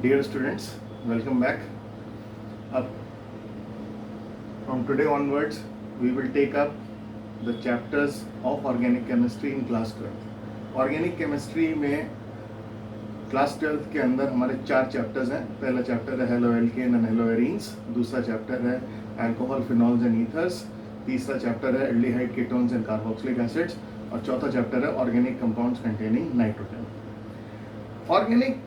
Dear students, welcome back. Up from today onwards, we will take up the chapters of organic chemistry in class 12. Organic chemistry में class 12 के अंदर हमारे 4 chapters हैं. पहला chapter है halo alkane and hello arenes, दूसरा chapter है alcohol, phenols and ethers, तीसरा चैप्टर है aldehyde, ketones and carboxylic acids और चौथा चैप्टर है organic compounds containing nitrogen. Organic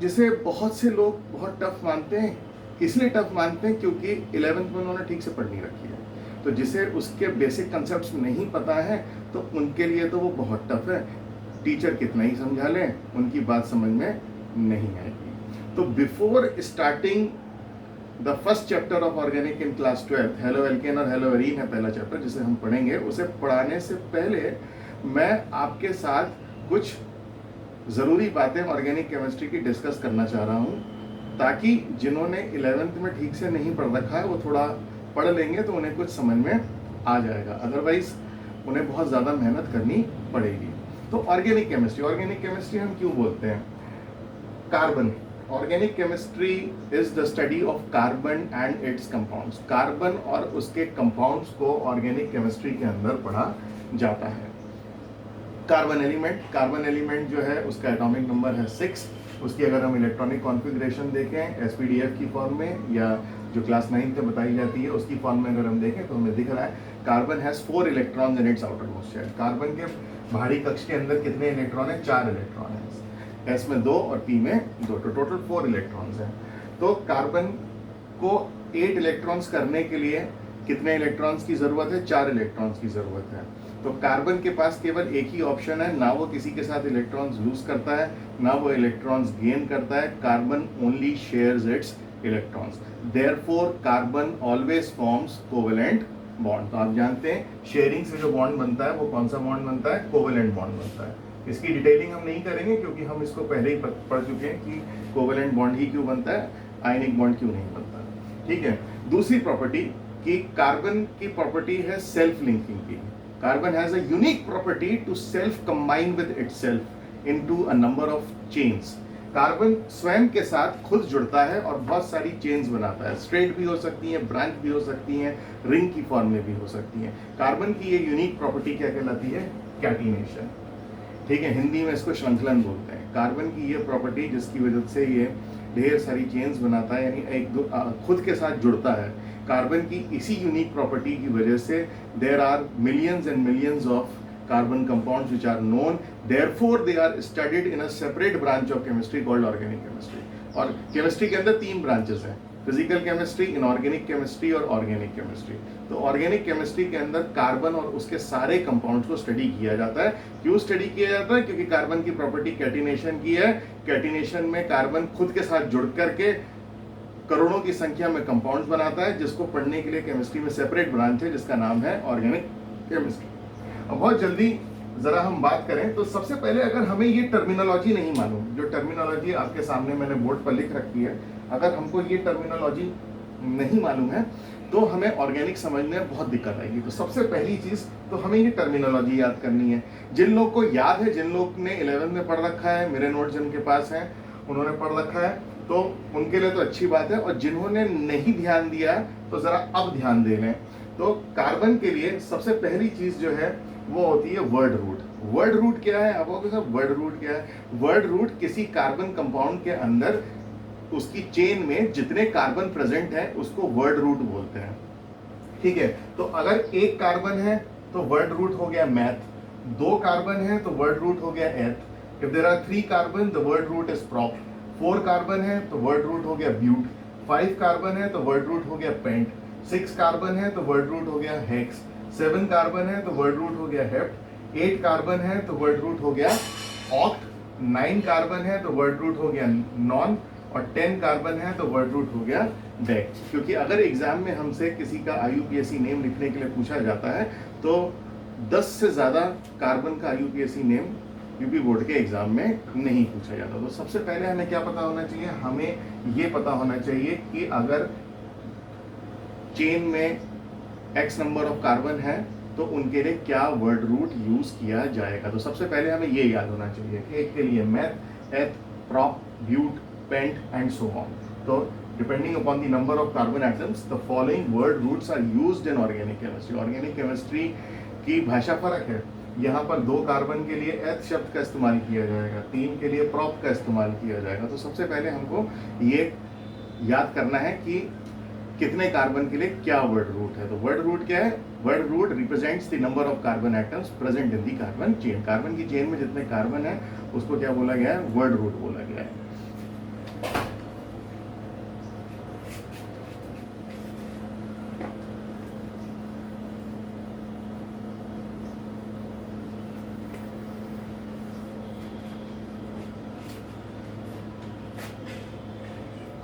जिसे बहुत से लोग बहुत टफ मानते हैं, इसलिए टफ मानते हैं क्योंकि 11th में उन्होंने ठीक से पढ़ नहीं रखी है. तो जिसे उसके बेसिक कंसेप्ट्स नहीं पता है तो उनके लिए तो वो बहुत टफ है. टीचर कितना ही समझा लें उनकी बात समझ में नहीं आएगी. तो before starting the first chapter of organic in class 12, halo alkane और हेलो एरीन है पहला चैप्टर जिसे हम पढ़ेंगे. उसे पढ़ाने से पहले मैं आपके साथ कुछ ज़रूरी बातें ऑर्गेनिक केमिस्ट्री की डिस्कस करना चाह रहा हूँ, ताकि जिन्होंने 11th में ठीक से नहीं पढ़ रखा है वो थोड़ा पढ़ लेंगे तो उन्हें कुछ समझ में आ जाएगा. अदरवाइज उन्हें बहुत ज़्यादा मेहनत करनी पड़ेगी. तो ऑर्गेनिक केमिस्ट्री हम क्यों बोलते हैं? Carbon, organic chemistry is the study of carbon and it's compounds. Carbon और उसके कंपाउंड्स को ऑर्गेनिक केमिस्ट्री के अंदर पढ़ा जाता है. कार्बन एलिमेंट जो है उसका एटॉमिक नंबर है 6. उसकी अगर हम इलेक्ट्रॉनिक कॉन्फ़िगरेशन देखें एसपीडीएफ की फॉर्म में या जो क्लास 9 में बताई जाती है उसकी फॉर्म में अगर हम देखें तो हमें दिख रहा है carbon has 4 electrons in its outer most shell. Carbon के बाहरी कक्ष के अंदर कितने इलेक्ट्रॉन हैं? 4 इलेक्ट्रॉन हैं. एस में 2 और पी में 2, तो टोटल 4 इलेक्ट्रॉन्स हैं. तो कार्बन को 8 इलेक्ट्रॉन्स करने के लिए कितने इलेक्ट्रॉन्स की ज़रूरत है? 4 इलेक्ट्रॉन्स की ज़रूरत है. तो कार्बन के पास केवल एक ही ऑप्शन है, ना वो किसी के साथ इलेक्ट्रॉन्स लूज करता है ना वो इलेक्ट्रॉन्स गेन करता है. Carbon only shares it's electrons. Therefore carbon always forms covalent bond. तो आप जानते हैं शेयरिंग से जो बॉन्ड बनता है वो कौन सा बॉन्ड बनता है? कोवेलेंट बॉन्ड बनता है. इसकी डिटेलिंग हम नहीं करेंगे क्योंकि हम इसको पहले ही पढ़ चुके हैं कि कोवेलेंट बॉन्ड ही क्यों बनता है, आयनिक बॉन्ड क्यों नहीं बनता. ठीक है. दूसरी प्रॉपर्टी कि कार्बन की प्रॉपर्टी है सेल्फ लिंकिंग की. Carbon has a unique property to self-combine with itself into a number of chains. Carbon स्वयं के साथ खुद जुड़ता है और बहुत सारी चेन्स बनाता है. स्ट्रेट भी हो सकती हैं, ब्रांच भी हो सकती हैं, रिंग की फॉर्म में भी हो सकती हैं. कार्बन की ये यूनिक प्रॉपर्टी क्या कहलाती है? कैटिनेशन. ठीक है, हिंदी में इसको श्रृंखलन बोलते हैं. कार्बन की ये प्रॉपर्टी जिसकी वजह से ये ढेर सारी चेन्स बनाता है, यानी एक दो खुद के साथ जुड़ता है. कार्बन की इसी यूनिक प्रॉपर्टी की वजह से there are millions and millions of carbon compounds which are known. Therefore they are studied in a separate branch of chemistry called organic chemistry. और केमिस्ट्री के अंदर 3 ब्रांचेस हैं, फिजिकल केमिस्ट्री, इनऑर्गेनिक केमिस्ट्री और organic chemistry. तो organic chemistry के अंदर carbon और उसके सारे कंपाउंड्स को स्टडी किया जाता है. क्यों स्टडी किया जाता है? क्योंकि कार्बन की प्रॉपर्टी कैटिनेशन की है. कैटिनेशन में कार्बन खुद के साथ जुड़ करके करोड़ों की संख्या में कंपाउंड्स बनाता है, जिसको पढ़ने के लिए केमिस्ट्री में सेपरेट ब्रांच है जिसका नाम है ऑर्गेनिक केमिस्ट्री. अब बहुत जल्दी जरा हम बात करें तो सबसे पहले अगर हमें ये टर्मिनोलॉजी नहीं मालूम, जो टर्मिनोलॉजी आपके सामने मैंने बोर्ड पर लिख रखी है, अगर हमको ये टर्मिनोलॉजी नहीं मालूम है तो हमें ऑर्गेनिक समझने में बहुत दिक्कत आएगी. तो सबसे पहली चीज़ तो हमें ये टर्मिनोलॉजी याद करनी है. जिन लोग को याद है, जिन लोग ने 11th में पढ़ रखा है, मेरे नोट जिनके पास हैं उन्होंने पढ़ रखा है, तो उनके लिए तो अच्छी बात है. और जिन्होंने नहीं ध्यान दिया तो ज़रा अब ध्यान दे लें. तो कार्बन के लिए सबसे पहली चीज़ जो है वो होती है वर्ड रूट. वर्ड रूट क्या है? आप लोगों के वर्ड रूट क्या है? वर्ड रूट किसी कार्बन कंपाउंड के अंदर उसकी चेन में जितने कार्बन प्रेजेंट हैं उसको वर्ड रूट बोलते हैं. ठीक है. तो अगर एक कार्बन है तो वर्ड रूट हो गया मैथ. 2 कार्बन है तो वर्ड रूट हो गया eth. If there are 3 carbon the word root is prop. 4 carbon है तो वर्ड रूट हो गया ब्यूट. 5 कार्बन है तो वर्ड रूट हो गया पेंट. 6 कार्बन है तो वर्ड रूट हो गया हेक्स. 7 कार्बन है तो वर्ड रूट हो गया हेप्ट. 8 कार्बन है तो वर्ड रूट हो गया ऑक्ट. 9 कार्बन है तो वर्ड रूट हो गया नॉन. और 10 कार्बन है तो वर्ड रूट हो गया डेक. क्योंकि अगर एग्जाम में हमसे किसी का IUPAC नेम लिखने के लिए पूछा जाता है तो 10 से ज़्यादा कार्बन का IUPAC नेम यूपी बोर्ड के एग्जाम में नहीं पूछा जाता. तो सबसे पहले हमें क्या पता होना चाहिए? हमें ये पता होना चाहिए कि अगर चेन में X नंबर ऑफ कार्बन है तो उनके लिए क्या वर्ड रूट यूज किया जाएगा. तो सबसे पहले हमें ये याद होना चाहिए कि एक के लिए meth, eth, prop, but, pent, and so on. So depending upon the number of carbon atoms, the following word roots are used in organic chemistry. Organic chemistry की भाषा फर्क है. यहाँ पर 2 कार्बन के लिए एथ शब्द का इस्तेमाल किया जाएगा, 3 के लिए प्रॉप का इस्तेमाल किया जाएगा. तो सबसे पहले हमको ये याद करना है कि कितने कार्बन के लिए क्या वर्ड रूट है. तो वर्ड रूट क्या है? Word root represents the number of carbon atoms present in the carbon chain. Carbon की चेन में जितने कार्बन है उसको क्या बोला गया है? वर्ड रूट बोला गया है.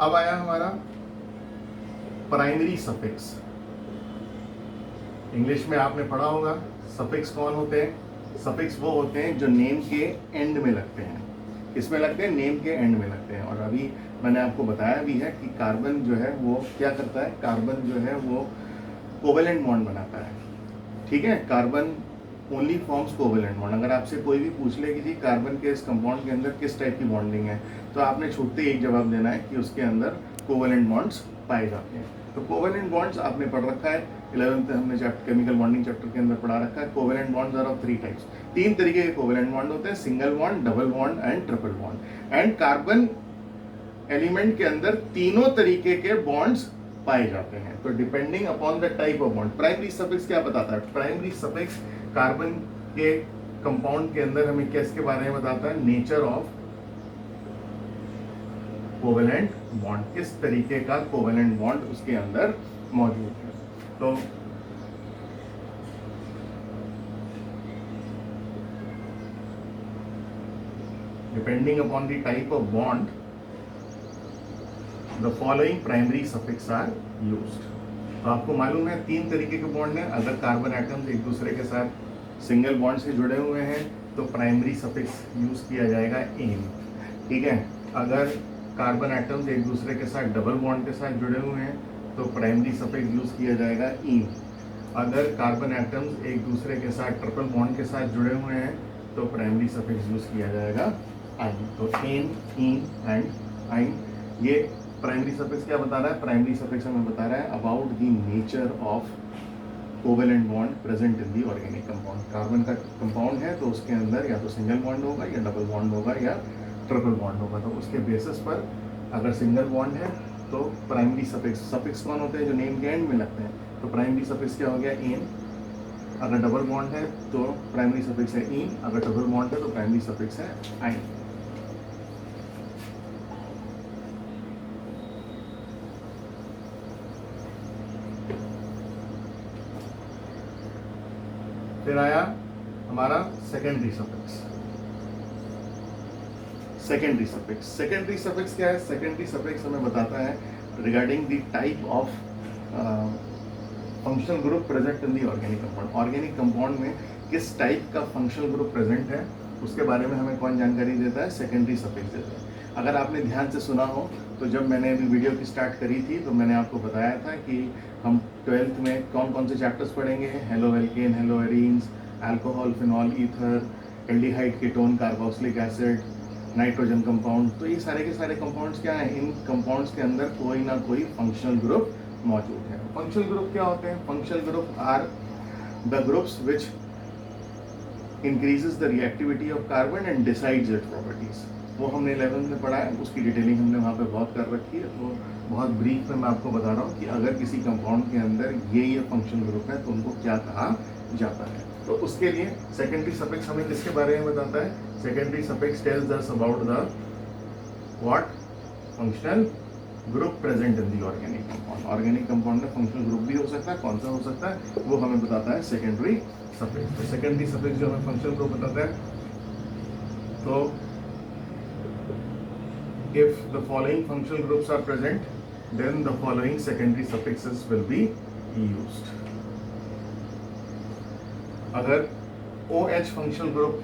अब आया हमारा प्राइमरी सफिक्स. इंग्लिश में आपने पढ़ा होगा सफिक्स कौन होते हैं? सफिक्स वो होते हैं जो नेम के एंड में लगते हैं. किसमें लगते हैं? नेम के एंड में लगते हैं. और अभी मैंने आपको बताया भी है कि कार्बन जो है वो क्या करता है? कार्बन जो है वो कोवेलेंट बॉन्ड बनाता है. ठीक है, carbon only forms covalent bond. अगर आपसे कोई भी पूछ ले कि जी कार्बन के इस कंपाउंड के अंदर किस टाइप की बॉन्डिंग है, तो आपने छूटते ही एक जवाब देना है कि उसके अंदर कोवेलेंट बॉन्ड्स पाए जाते हैं. तो कोवेलेंट बॉन्ड्स आपने पढ़ रखा है 11th हमने केमिकल बॉन्डिंग चैप्टर के अंदर पढ़ा रखा है. Covalent bonds are of 3 types. 3 तरीके के कोवेलेंट बॉन्ड होते हैं, single bond, double bond and triple bond. And carbon element के अंदर तीनों तरीके के बॉन्ड्स पाए जाते हैं. तो depending upon the type of bond. Primary suffix क्या बताता है? प्राइमरी सफिक्स कार्बन के कंपाउंड के अंदर हमें किसके बारे में बताता है? Nature of covalent bond. किस तरीके का कोवेलेंट बॉन्ड उसके अंदर मौजूद है. तो depending upon the type of bond the following primary suffix are used. तो आपको मालूम है 3 तरीके के बॉन्ड हैं. अगर कार्बन एटम्स एक दूसरे के साथ सिंगल बॉन्ड से जुड़े हुए हैं तो प्राइमरी सफिक्स यूज किया जाएगा इन. ठीक है, अगर कार्बन एटम्स एक दूसरे के साथ डबल बॉन्ड के साथ जुड़े हुए हैं तो प्राइमरी सफिक्स यूज किया जाएगा इन. अगर कार्बन एटम्स एक दूसरे के साथ ट्रिपल बॉन्ड के साथ जुड़े हुए हैं तो प्राइमरी सफिक्स यूज किया जाएगा आइन. तो इन, एंड आइन. ये प्राइमरी सफिक्स क्या बता रहा है? प्राइमरी सफिक्स हमें बता रहा है about the nature of covalent bond present in the organic compound. Carbon का कंपाउंड है तो उसके अंदर या तो सिंगल बॉन्ड होगा या डबल बॉन्ड होगा या ट्रिपल बॉन्ड होगा. तो उसके बेसिस पर अगर सिंगल बॉन्ड है तो प्राइमरी सफिक्स. सफिक्स कौन होते हैं? जो नेम के एंड में लगते हैं. तो प्राइमरी सफिक्स क्या हो गया? इन. अगर डबल बॉन्ड है तो प्राइमरी सफिक्स है इन. अगर ट्रिपल बॉन्ड है तो प्राइमरी सफिक्स है आइन. फिर आया हमारा secondary suffix. Secondary suffix. Secondary suffix क्या है? सेकेंडरी सफिक्स हमें बताता है regarding the type of functional group present in the organic compound. Organic compound में किस टाइप का फंक्शनल ग्रुप प्रेजेंट है उसके बारे में हमें कौन जानकारी देता है? सेकेंडरी सफिक्स देता है. अगर आपने ध्यान से सुना हो तो जब मैंने अभी वीडियो की स्टार्ट करी थी तो मैंने आपको बताया था कि हम 12th में कौन कौन से चैप्टर्स पढ़ेंगे. Halo alkane, hello arenes, alcohol, phenol, ether, aldehyde, ketone, carboxylic acid, nitrogen compound. तो ये सारे के सारे कंपाउंड्स क्या हैं? इन कंपाउंड्स के अंदर कोई ना कोई फंक्शनल ग्रुप मौजूद है. फंक्शनल ग्रुप क्या होते हैं? Functional group are the groups which increases the reactivity of carbon and decides its properties. वो हमने 11th में पढ़ा है, उसकी डिटेलिंग हमने वहाँ पे बहुत कर रखी है. तो बहुत ब्रीफ में मैं आपको बता रहा हूँ कि अगर किसी कंपाउंड के अंदर ये फंक्शनल ग्रुप है तो उनको क्या कहा जाता है. तो उसके लिए सेकेंडरी सफिक्स हमें किसके बारे में बताता है? Secondary suffix tells us about the what functional group present in the organic compound. Organic compound में फंक्शनल ग्रुप भी हो सकता है. कौन सा हो सकता है वो हमें बताता है सेकेंडरी सफिक्स. तो सेकेंडरी सफिक्स जो हमें फंक्शनल ग्रुप बताता है, तो if the following functional groups are present, then the following secondary suffixes will be used. अगर OH functional group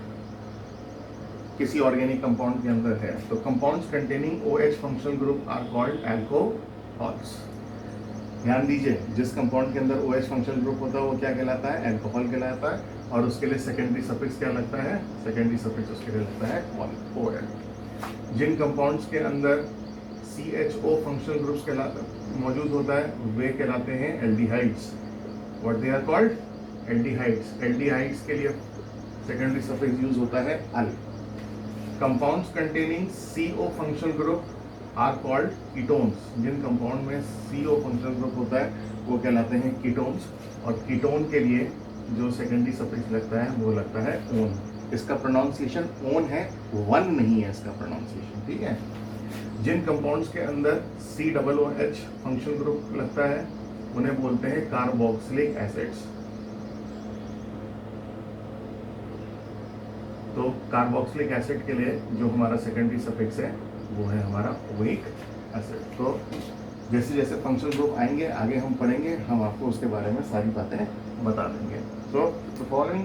किसी ऑर्गेनिक कंपाउंड के अंदर है तो compounds containing OH functional group are called alcohols. ध्यान दीजिए, जिस कंपाउंड के अंदर OH functional group होता है वो क्या कहलाता है? अल्कोहल कहलाता है. और उसके लिए सेकेंडरी सफिक्स क्या लगता है? सेकेंडरी सफिक्स उसके लिए लगता है OL. जिन कंपाउंड्स के अंदर CHO फंक्शनल ग्रुप्स मौजूद होता है, वे कहलाते हैं aldehydes. What they are called? Aldehydes. Aldehydes के लिए सेकेंडरी सफिक्स यूज होता है al. Compounds containing CO functional group are called ketones. जिन कंपाउंड में CO फंक्शनल ग्रुप होता है वो कहलाते हैं कीटोन्स। और कीटोन के लिए जो सेकेंडरी सफिक्स लगता है वो लगता है ओन। इसका प्रोनाउंसिएशन ओन है, वन नहीं है इसका प्रोनाउंसिएशन, ठीक है। जिन कंपाउंड्स के अंदर COOH फंक्शनल ग्रुप लगता है उन्हें बोलते हैं कार्बोक्सिलिक एसिड्स। तो कार्बोक्सिलिक एसिड के लिए जो हमारा सेकेंडरी सफिक्स है वो है हमारा ओइक एसिड। तो जैसे जैसे फंक्शनल ग्रुप आएंगे आगे हम पढ़ेंगे, हम आपको उसके बारे में सारी बातें बता देंगे। तो the following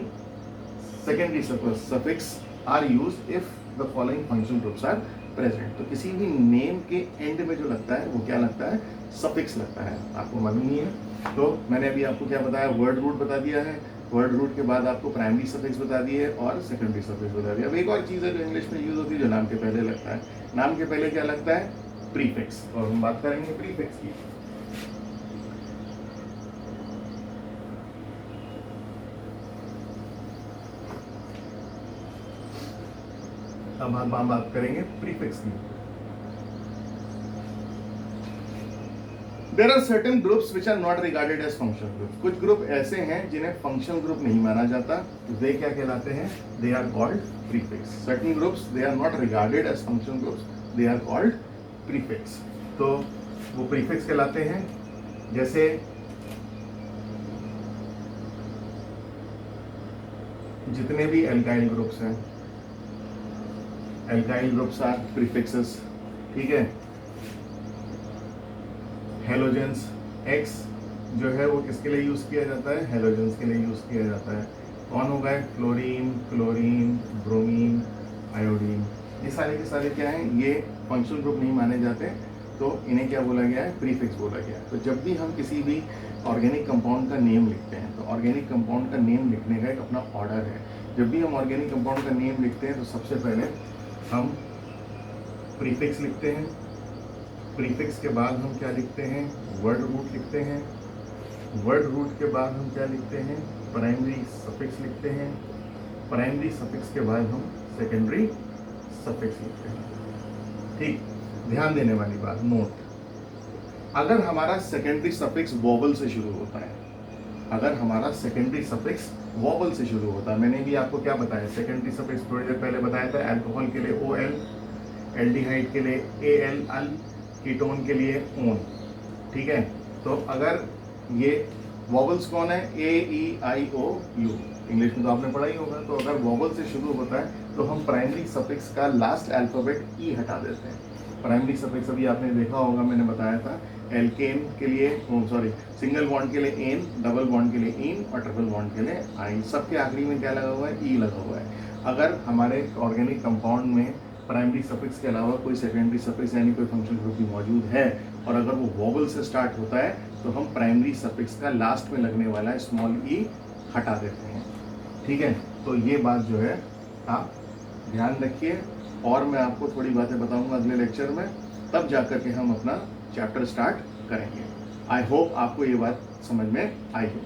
secondary suffix are used if the following functional groups are present. तो किसी भी नेम के एंड में जो लगता है वो क्या लगता है? सफिक्स लगता है। आपको मालूम नहीं है तो मैंने अभी आपको क्या बताया? वर्ड रूट बता दिया है। वर्ड रूट के बाद आपको प्राइमरी सफिक्स बता दिए और सेकेंडरी सफिक्स बता दिया। अब एक और चीज़ है जो इंग्लिश में यूज होती है जो नाम के पहले लगता है। नाम के पहले क्या लगता है? प्रीफिक्स। और हम बात करेंगे प्रीफिक्स की। अब हम बात करेंगे प्रीफिक्स की। There are certain groups which are not regarded as functional groups. कुछ ग्रुप ऐसे हैं जिन्हें फंक्शनल ग्रुप नहीं माना जाता, वे क्या कहलाते हैं? They are called prefix. Certain groups they are not regarded as functional groups. They are called prefix. तो वो prefix कहलाते हैं। जैसे जितने भी एल्काइल ग्रुप्स हैं, एल्काइल ग्रुप्स आर प्रीफिक्सेस, ठीक है। हेलोजेंस X जो है वो किसके लिए यूज किया जाता है? हेलोजेंस के लिए यूज किया जाता है। कौन हो गए? Fluorine, chlorine, bromine, iodine. ये सारे के सारे क्या हैं? ये फंक्शनल ग्रुप नहीं माने जाते, तो इन्हें क्या बोला गया है? प्रीफिक्स बोला गया है। तो जब भी हम किसी भी ऑर्गेनिक कंपाउंड का नेम लिखते हैं, तो ऑर्गेनिक कंपाउंड का नेम लिखने का एक अपना ऑर्डर है। जब भी हम ऑर्गेनिक कंपाउंड का नेम लिखते हैं तो सबसे पहले हम प्रीफिक्स लिखते हैं। प्रीफिक्स के बाद हम क्या लिखते हैं? वर्ड रूट लिखते हैं। वर्ड रूट के बाद हम क्या लिखते हैं? प्राइमरी सफिक्स लिखते हैं। प्राइमरी सफिक्स के बाद हम सेकेंडरी सफिक्स लिखते हैं। ठीक, ध्यान देने वाली बात, नोट, अगर हमारा सेकेंडरी सफिक्स वोवल से शुरू होता है, अगर हमारा सेकेंडरी सफिक्स वोवल से शुरू होता है, मैंने भी आपको क्या बताया? सेकेंडरी सफिक्स थोड़ी देर पहले बताया था। अल्कोहल के लिए OL, एल्डिहाइड के लिए AL, अल, कीटोन के लिए ओन, ठीक है। तो अगर ये वॉवल्स कौन है? AEIOU, इंग्लिश में तो आपने पढ़ा ही होगा। तो अगर वॉवल से शुरू होता है तो हम प्राइमरी सफिक्स का लास्ट अल्फाबेट E हटा देते हैं। प्राइमरी सफिक्स अभी आपने देखा होगा, मैंने बताया था। एल्केन के लिए सिंगल बॉन्ड के लिए एन, डबल बॉन्ड के लिए इन और ट्रिपल बॉन्ड के लिए आइन। सबके आखिरी में क्या लगा हुआ है? E लगा हुआ है। अगर हमारे ऑर्गेनिक कंपाउंड में प्राइमरी सफिक्स के अलावा कोई सेकेंडरी सफिक्स यानी कोई फंक्शनल ग्रुप भी मौजूद है और अगर वो वोवल से स्टार्ट होता है तो हम प्राइमरी सफिक्स का लास्ट में लगने वाला स्मॉल E हटा देते हैं, ठीक है। तो ये बात जो है आप ध्यान रखिए, और मैं आपको थोड़ी बातें बताऊंगा अगले लेक्चर में, तब जाकर के हम अपना चैप्टर स्टार्ट करेंगे। आई होप आपको ये बात समझ में आई हो।